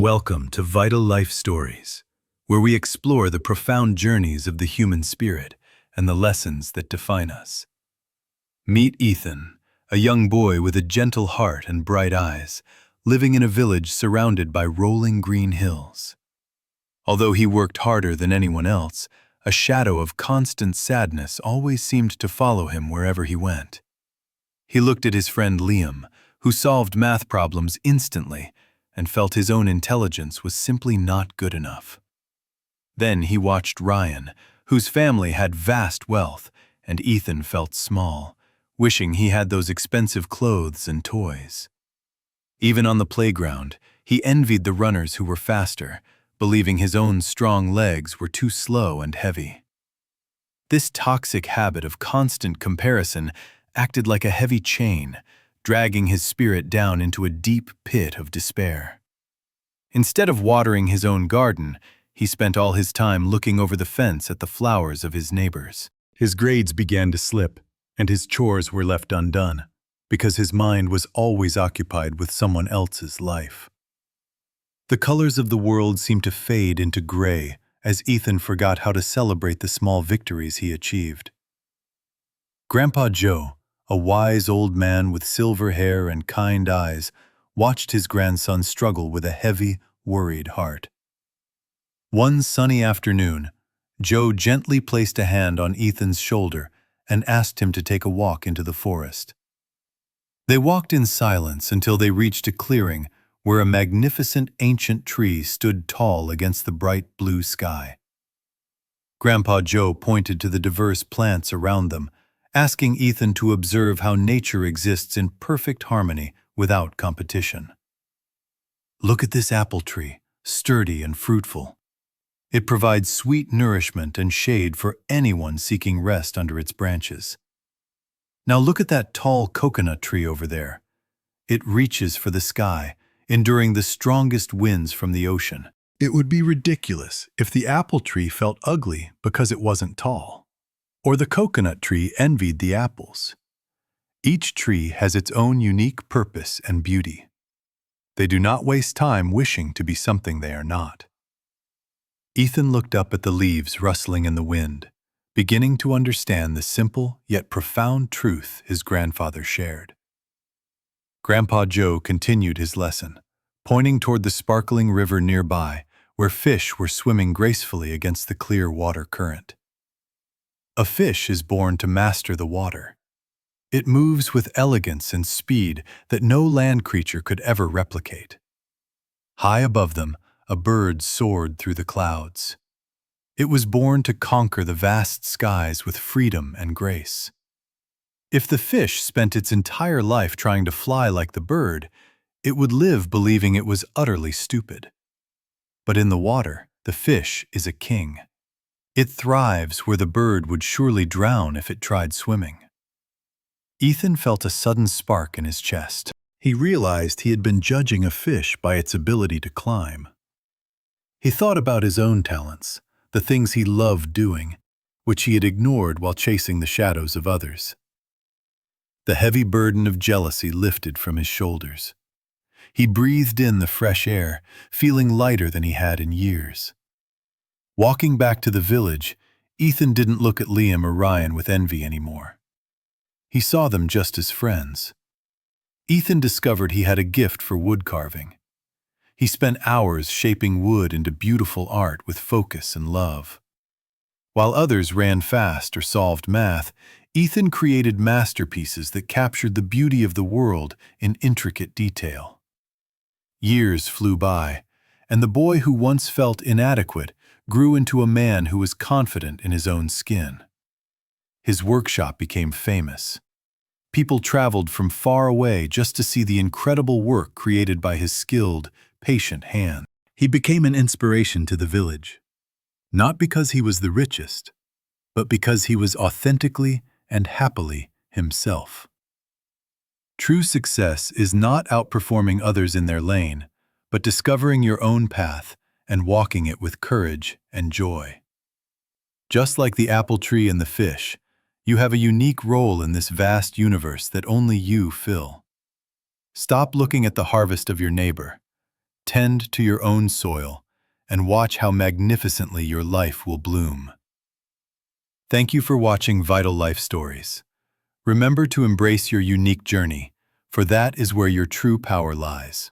Welcome to Vital Life Stories, where we explore the profound journeys of the human spirit and the lessons that define us. Meet Ethan, a young boy with a gentle heart and bright eyes, living in a village surrounded by rolling green hills. Although he worked harder than anyone else, a shadow of constant sadness always seemed to follow him wherever he went. He looked at his friend Liam, who solved math problems instantly, and felt his own intelligence was simply not good enough. Then he watched Ryan, whose family had vast wealth, and Ethan felt small, wishing he had those expensive clothes and toys. Even on the playground, he envied the runners who were faster, believing his own strong legs were too slow and heavy. This toxic habit of constant comparison acted like a heavy chain, dragging his spirit down into a deep pit of despair. Instead of watering his own garden, he spent all his time looking over the fence at the flowers of his neighbors. His grades began to slip, and his chores were left undone, because his mind was always occupied with someone else's life. The colors of the world seemed to fade into gray as Ethan forgot how to celebrate the small victories he achieved. Grandpa Joe, a wise old man with silver hair and kind eyes, watched his grandson struggle with a heavy, worried heart. One sunny afternoon, Joe gently placed a hand on Ethan's shoulder and asked him to take a walk into the forest. They walked in silence until they reached a clearing where a magnificent ancient tree stood tall against the bright blue sky. Grandpa Joe pointed to the diverse plants around them, asking Ethan to observe how nature exists in perfect harmony without competition. Look at this apple tree, sturdy and fruitful. It provides sweet nourishment and shade for anyone seeking rest under its branches. Now look at that tall coconut tree over there. It reaches for the sky, enduring the strongest winds from the ocean. It would be ridiculous if the apple tree felt ugly because it wasn't tall, or the coconut tree envied the apples. Each tree has its own unique purpose and beauty. They do not waste time wishing to be something they are not. Ethan looked up at the leaves rustling in the wind, beginning to understand the simple yet profound truth his grandfather shared. Grandpa Joe continued his lesson, pointing toward the sparkling river nearby, where fish were swimming gracefully against the clear water current. A fish is born to master the water. It moves with elegance and speed that no land creature could ever replicate. High above them, a bird soared through the clouds. It was born to conquer the vast skies with freedom and grace. If the fish spent its entire life trying to fly like the bird, it would live believing it was utterly stupid. But in the water, the fish is a king. It thrives where the bird would surely drown if it tried swimming. Ethan felt a sudden spark in his chest. He realized he had been judging a fish by its ability to climb. He thought about his own talents, the things he loved doing, which he had ignored while chasing the shadows of others. The heavy burden of jealousy lifted from his shoulders. He breathed in the fresh air, feeling lighter than he had in years. Walking back to the village, Ethan didn't look at Liam or Ryan with envy anymore. He saw them just as friends. Ethan discovered he had a gift for wood carving. He spent hours shaping wood into beautiful art with focus and love. While others ran fast or solved math, Ethan created masterpieces that captured the beauty of the world in intricate detail. Years flew by, and the boy who once felt inadequate grew into a man who was confident in his own skin. His workshop became famous. People traveled from far away just to see the incredible work created by his skilled, patient hand. He became an inspiration to the village, not because he was the richest, but because he was authentically and happily himself. True success is not outperforming others in their lane, but discovering your own path and walking it with courage and joy. Just like the apple tree and the fish, you have a unique role in this vast universe that only you fill. Stop looking at the harvest of your neighbor. tend to your own soil, and watch how magnificently your life will bloom. Thank you for watching Vital Life Stories. Remember to embrace your unique journey, for that is where your true power lies.